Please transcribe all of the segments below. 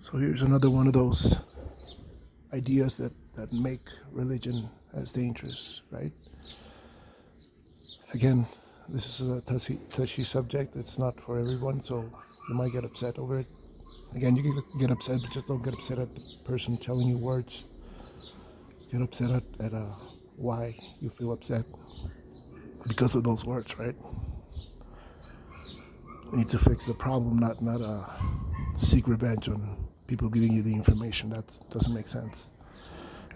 So here's another one of those ideas that make religion as dangerous, right? Again, this is a touchy subject. It's not for everyone, so you might get upset over it. Again, you can get upset, but just don't get upset at the person telling you words. Just get upset at why you feel upset because of those words, right? You need to fix the problem, not seek revenge on people giving you the information. That doesn't make sense.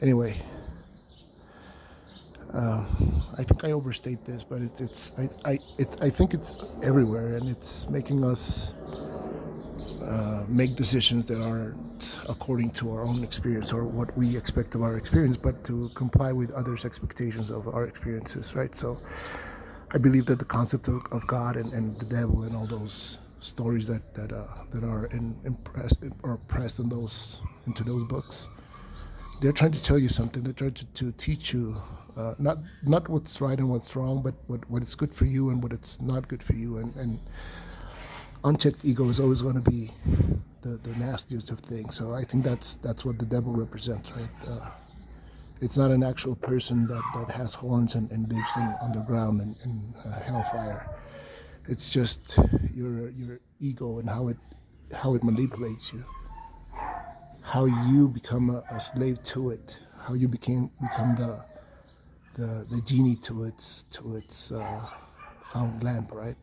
Anyway, I think I overstate this, but I think it's everywhere, and it's making us make decisions that aren't according to our own experience or what we expect of our experience, but to comply with others' expectations of our experiences, right? So I believe that the concept of God and the devil and all those stories that are impressed or pressed in those into those books, they're trying to tell you something. They're trying to teach you not what's right and what's wrong, but what is good for you and what it's not good for you. And unchecked ego is always going to be the nastiest of things. So I think that's what the devil represents, right? It's not an actual person that has horns and lives underground and hellfire. It's just your ego and how it manipulates you, how you become a slave to it, how you become the genie to its found lamp, right?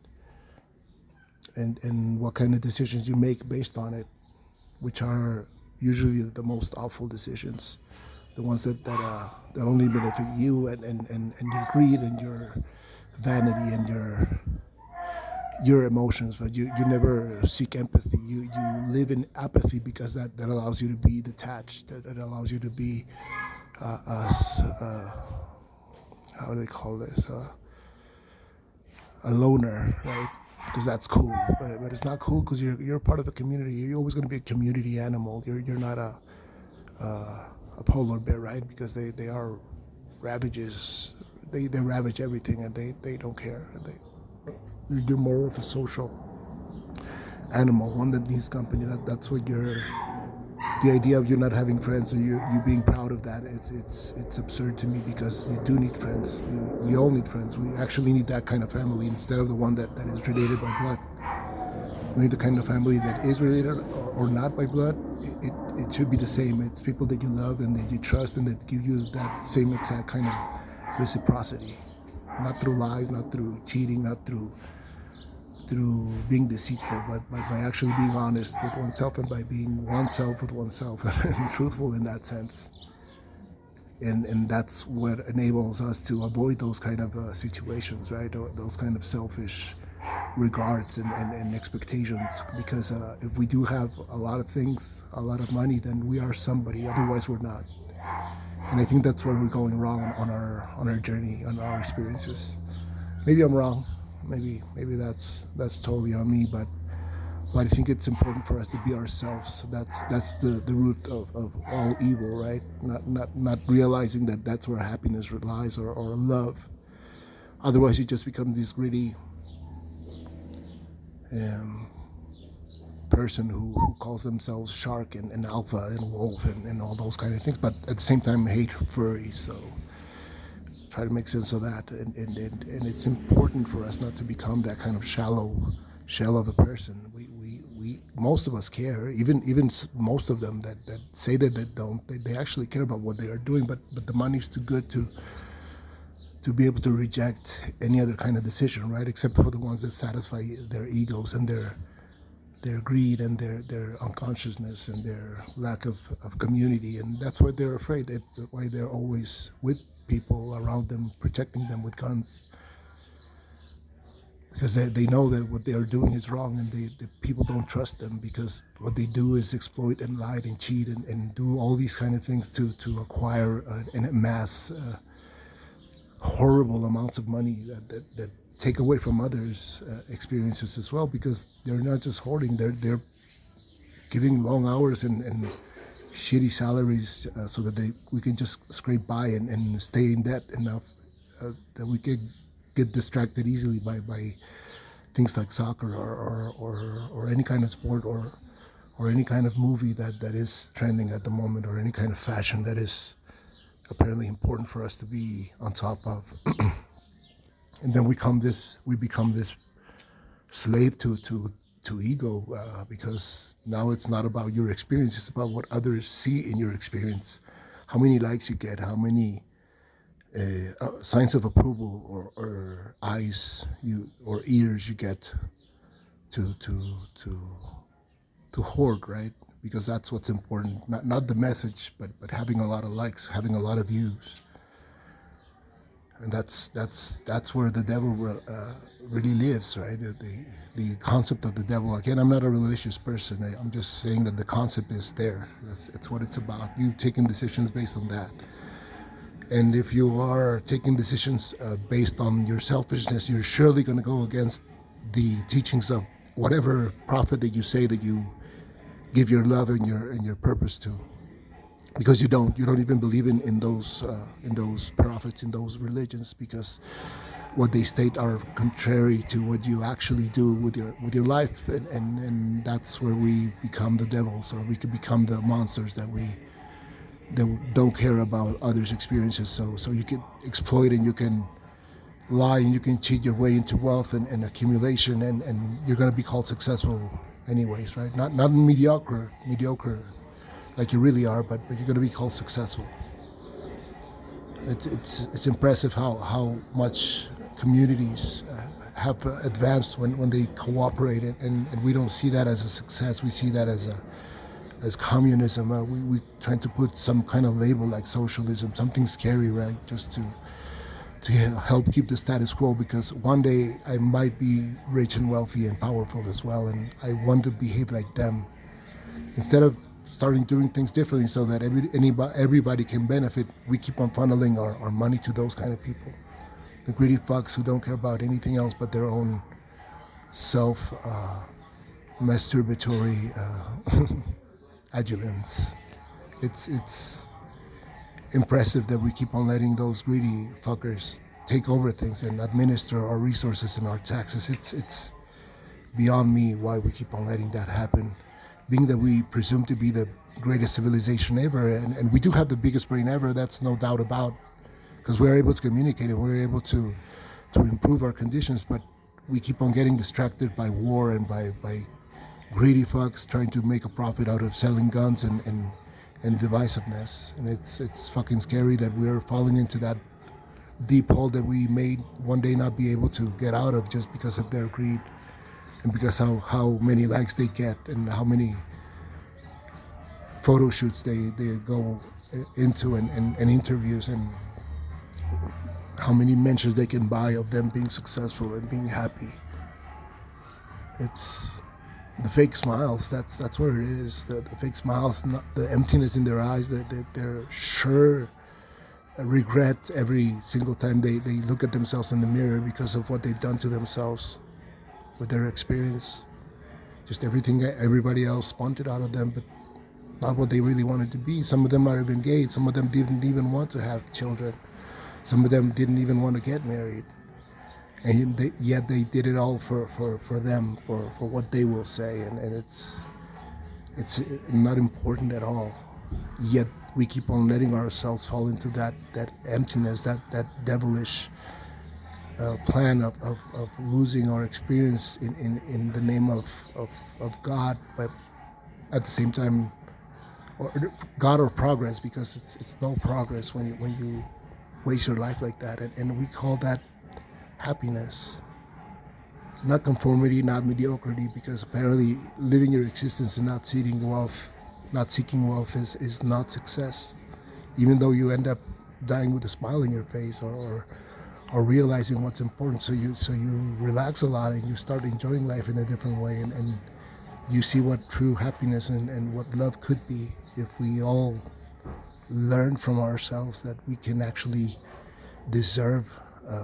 And what kind of decisions you make based on it, which are usually the most awful decisions, the ones that only benefit you and your greed and your vanity and your emotions, but you never seek empathy. You live in apathy because that allows you to be detached. That allows you to be how do they call this? A loner, right? Because that's cool, but it's not cool because you're part of a community. You're always going to be a community animal. You're not a polar bear, right? Because they are ravages. They ravage everything and they don't care. You're more of a social animal, one that needs company. That's what you're. The idea of you not having friends or you being proud of that, it's absurd to me because you do need friends. We all need friends. We actually need that kind of family instead of the one that is related by blood. We need the kind of family that is related or not by blood. It should be the same. It's people that you love and that you trust and that give you that same exact kind of reciprocity. Not through lies, not through cheating, not through being deceitful, but by actually being honest with oneself and by being oneself with oneself and truthful in that sense. And that's what enables us to avoid those kind of situations, right? Those kind of selfish regards and expectations. Because if we do have a lot of things, a lot of money, then we are somebody. Otherwise, we're not. And I think that's where we're going wrong on our journey, on our experiences. Maybe I'm wrong. Maybe that's totally on me, but I think it's important for us to be ourselves. That's the root of all evil, right? Not realizing that that's where happiness lies or love. Otherwise, you just become this greedy um, person who calls themselves shark and alpha and wolf and all those kind of things, but at the same time hate furries. So try to make sense of that, and it's important for us not to become that kind of shallow shell of a person. We most of us care, even most of them that say that they don't, they actually care about what they are doing, but the money's too good to be able to reject any other kind of decision, right? Except for the ones that satisfy their egos and their greed and their unconsciousness and their lack of community. And that's why they're afraid. That's why they're always with people around them, protecting them with guns. Because they know that what they are doing is wrong and the people don't trust them because what they do is exploit and lie and cheat and do all these kind of things to acquire and amass horrible amounts of money that take away from others' experiences as well, because they're not just hoarding, they're giving long hours and shitty salaries so that we can just scrape by and stay in debt enough that we could get distracted easily by things like soccer or any kind of sport or or any kind of movie that is trending at the moment, or any kind of fashion that is apparently important for us to be on top of. And then we become this slave to ego, because now it's not about your experience, it's about what others see in your experience, how many likes you get, how many signs of approval, or eyes you or ears you get to to to to hoard, right? Because that's what's important, not the message, but having a lot of likes, having a lot of views. And that's where the devil really lives, right? The concept of the devil. Again, I'm not a religious person. I'm just saying that the concept is there. It's what it's about. You taking decisions based on that. And if you are taking decisions based on your selfishness, you're surely going to go against the teachings of whatever prophet that you say that you give your love and your purpose to, because you don't even believe in those prophets, in those religions, because what they state are contrary to what you actually do with your life, and that's where we become the devils, or we could become the monsters that don't care about others' experiences. So you can exploit, and you can lie, and you can cheat your way into wealth and accumulation, and you're going to be called successful anyways, right? Not mediocre like you really are, but you're going to be called successful. It's impressive how much communities have advanced when they cooperate, and we don't see that as a success. We see that as communism. We trying to put some kind of label like socialism, something scary, right? Just to help keep the status quo, because one day I might be rich and wealthy and powerful as well, and I want to behave like them, instead of starting doing things differently so that everybody can benefit. We keep on funneling our money to those kind of people, the greedy fucks who don't care about anything else but their own self masturbatory adulance. It's impressive that we keep on letting those greedy fuckers take over things and administer our resources and our taxes. It's beyond me why we keep on letting that happen, being that we presume to be the greatest civilization ever, and we do have the biggest brain ever. That's no doubt about, because we're able to communicate and we're able to improve our conditions, but we keep on getting distracted by war and by greedy fucks trying to make a profit out of selling guns and divisiveness. And it's fucking scary that we're falling into that deep hole that we may one day not be able to get out of, just because of their greed, and because how many likes they get, and how many photo shoots they go into, and interviews, and how many mentions they can buy of them being successful and being happy. It's the fake smiles. That's where it is. The fake smiles, not the emptiness in their eyes. That they're sure regret every single time they look at themselves in the mirror, because of what they've done to themselves with their experience. Just everything everybody else wanted out of them, but not what they really wanted to be. Some of them are even gay. Some of them didn't even want to have children. Some of them didn't even want to get married. And yet they did it all for them, for what they will say. And it's not important at all. Yet we keep on letting ourselves fall into that emptiness, that devilish plan of losing our experience in the name of God, but at the same time, or God or progress, because it's no progress when you waste your life like that, and we call that happiness, not conformity, not mediocrity, because apparently living your existence and not seeking wealth is not success, even though you end up dying with a smile on your face, or realizing what's important. So you relax a lot, and you start enjoying life in a different way, and you see what true happiness and what love could be, if we all learn from ourselves that we can actually deserve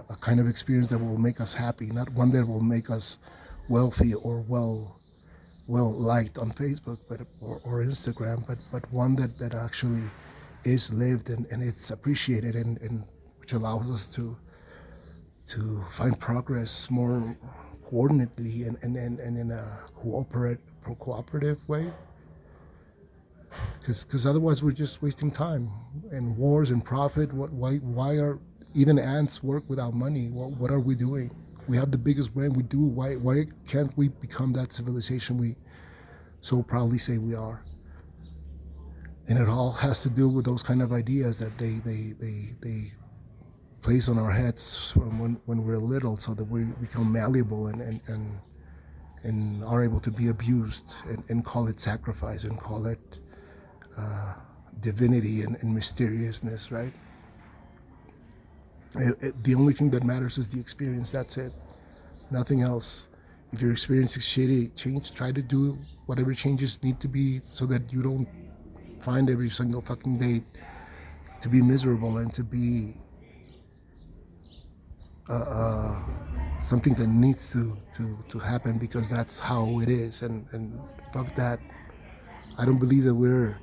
a kind of experience that will make us happy, not one that will make us wealthy or well liked on Facebook, or Instagram, but one that actually is lived, and it's appreciated, and which allows us to find progress more coordinately, and in a cooperative way. Because otherwise we're just wasting time and wars and profit. Why are even ants work without money? What are we doing? We have the biggest brain. We do. Why can't we become that civilization we so proudly say we are? And it all has to do with those kind of ideas that they place on our heads from when we're little, so that we become malleable and are able to be abused and call it sacrifice and call it divinity and mysteriousness, right? The only thing that matters is the experience. That's it. Nothing else. If your experience is shitty, change. Try to do whatever changes need to be so that you don't find every single fucking day to be miserable and to be something that needs to happen because that's how it is. And fuck that. I don't believe that we're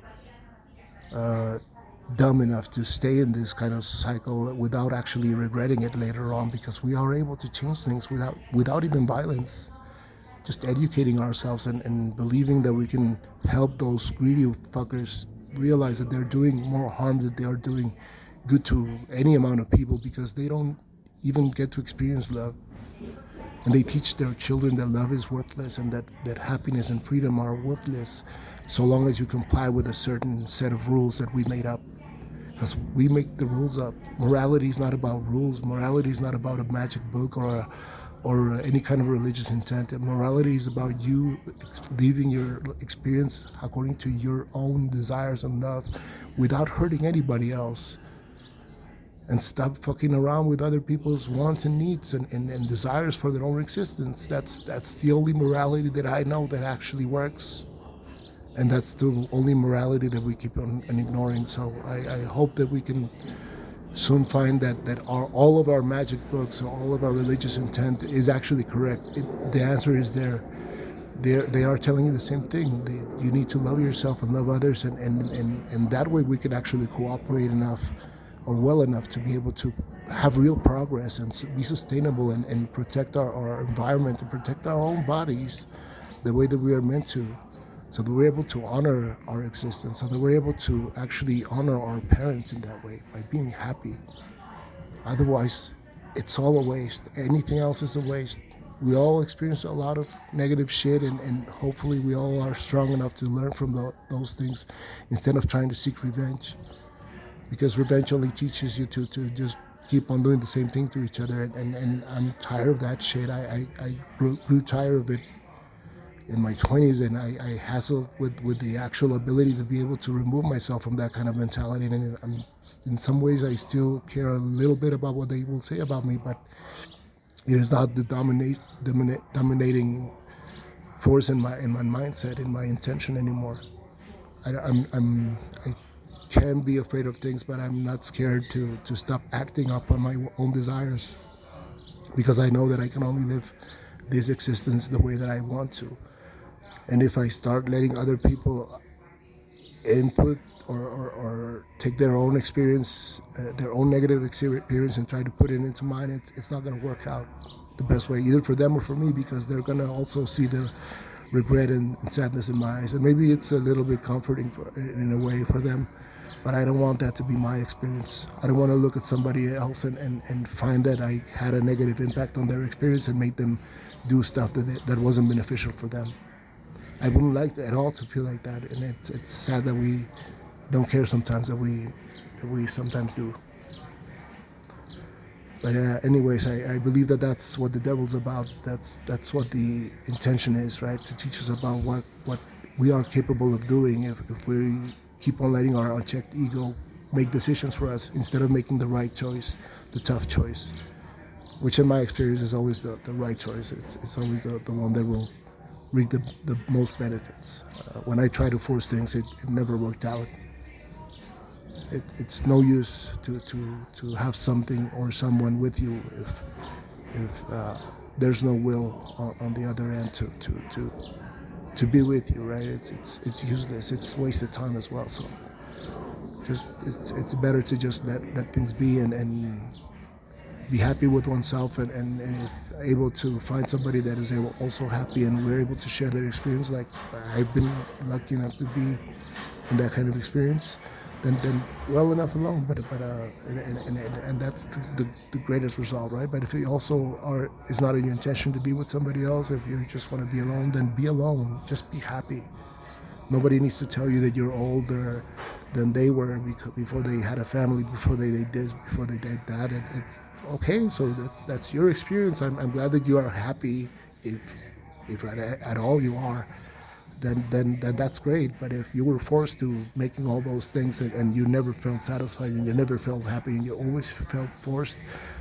dumb enough to stay in this kind of cycle without actually regretting it later on, because we are able to change things without even violence. Just educating ourselves and believing that we can help those greedy fuckers realize that they're doing more harm than they are doing good to any amount of people, because they don't even get to experience love. And they teach their children that love is worthless and that happiness and freedom are worthless so long as you comply with a certain set of rules that we made up. Because we make the rules up. Morality is not about rules. Morality is not about a magic book or any kind of religious intent. Morality is about you living your experience according to your own desires and love without hurting anybody else. And stop fucking around with other people's wants and needs and desires for their own existence. That's the only morality that I know that actually works. And that's the only morality that we keep on ignoring. So I hope that we can soon find that all of our magic books or all of our religious intent is actually correct. The answer is there. They are telling you the same thing. You need to love yourself and love others, and that way we can actually cooperate enough or well enough to be able to have real progress and be sustainable and protect our environment and protect our own bodies the way that we are meant to. So that we're able to honor our existence, so that we're able to actually honor our parents in that way by being happy. Otherwise, it's all a waste. Anything else is a waste. We all experience a lot of negative shit, and hopefully we all are strong enough to learn from those things instead of trying to seek revenge. Because revenge only teaches you to just keep on doing the same thing to each other, and I'm tired of that shit. I grew tired of it in my 20s, and I hassled with the actual ability to be able to remove myself from that kind of mentality. And in some ways, I still care a little bit about what they will say about me, but it is not the dominating force in my mindset, in my intention anymore. I can be afraid of things, but I'm not scared to stop acting upon my own desires, because I know that I can only live this existence the way that I want to. And if I start letting other people input or take their own experience, their own negative experience, and try to put it into mine, it's not going to work out the best way, either for them or for me, because they're going to also see the regret and sadness in my eyes. And maybe it's a little bit comforting in a way for them, but I don't want that to be my experience. I don't want to look at somebody else and find that I had a negative impact on their experience and make them do stuff that wasn't beneficial for them. I wouldn't like at all to feel like that, and it's sad that we don't care sometimes, that we sometimes do. But anyways, I believe that that's what the devil's about. That's what the intention is, right? To teach us about what we are capable of doing if we keep on letting our unchecked ego make decisions for us instead of making the right choice, the tough choice, which in my experience is always the right choice. It's always the one that will reap the most benefits. When I try to force things, it never worked out. It's no use to have something or someone with you if there's no will on the other end to be with you, right? It's useless. It's wasted time as well. So just it's better to just let things be and be happy with oneself, and if able to find somebody that is also happy and we're able to share their experience, like I've been lucky enough to be in that kind of experience, then well enough alone. And that's the greatest result, right? But if you also are, it's not in your intention to be with somebody else, if you just want to be alone, then be alone. Just be happy. Nobody needs to tell you that you're older than they were before they had a family, before they did this, before they did that. It's okay. So that's your experience. I'm glad that you are happy, if at all you are. Then that's great. But if you were forced to making all those things, and you never felt satisfied, and you never felt happy, and you always felt forced,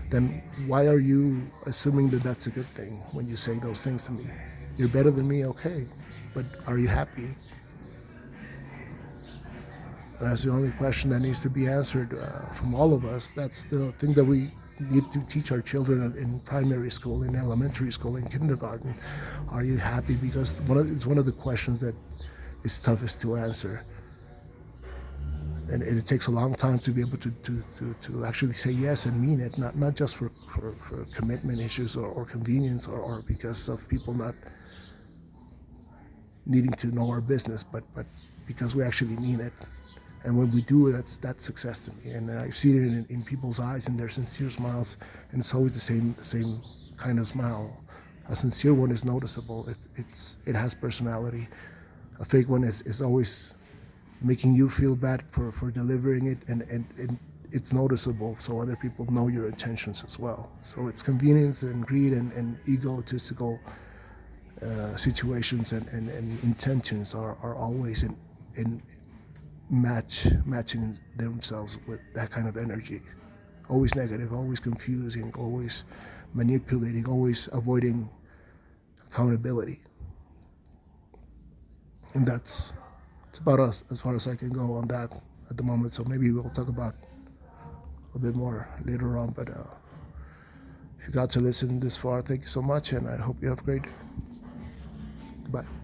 then why are you assuming that that's a good thing when you say those things to me? You're better than me, okay, but are you happy? And that's the only question that needs to be answered from all of us. That's the thing that we need to teach our children in primary school, in elementary school, in kindergarten. Are you happy? Because it's one of the questions that is toughest to answer. And it takes a long time to be able to actually say yes and mean it, not just for commitment issues, or convenience, or because of people not needing to know our business, but because we actually mean it. And when we do, that's success to me. And I've seen it in people's eyes, and their sincere smiles, and it's always the same kind of smile. A sincere one is noticeable. It has personality. A fake one is always making you feel bad for delivering it, and it's noticeable, so other people know your intentions as well. So it's convenience and greed and egotistical situations and intentions are always in matching themselves with that kind of energy. Always negative, always confusing, always manipulating, always avoiding accountability. And it's about as far as I can go on that at the moment. So maybe we'll talk about a bit more later on. But if you got to listen this far, thank you so much, and I hope you have a great day. Goodbye.